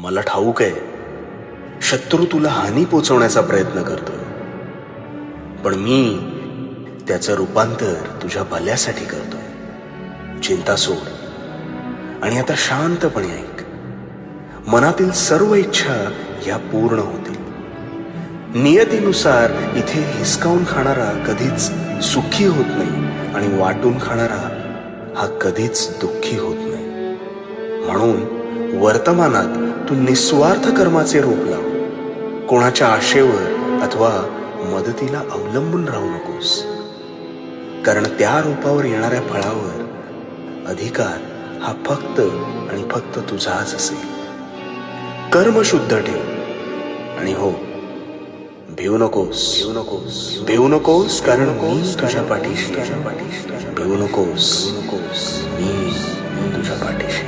मला ठाऊक आहे, शत्रू तुला हानी पोचवण्याचा प्रयत्न करतोय, पण मी त्याचं रूपांतर तुझ्या भल्यासाठी करतोय. चिंता सोड आणि आता शांतपणे ऐक. मनातील सर्व इच्छा या पूर्ण होतील. नियतीनुसार इथे हिसकावून खाणारा कधीच सुखी होत नाही आणि वाटून खाणारा हा कधीच दुःखी होत नाही. म्हणून वर्तमानात तू निस्वार्थ कर्माचे रूप लाव. कोणाच्या आशेवर अथवा मदतीला अवलंबून राहू नकोस, कारण त्या रूपावर येणाऱ्या फळावर अधिकार हा फक्त आणि फक्त तुझाच असेल. कर्म शुद्ध ठेव आणि हो, भिवू नकोस कारण मी तुझ्या पाठीशी. भिवू नकोस, मी तुझ्या पाठीशी.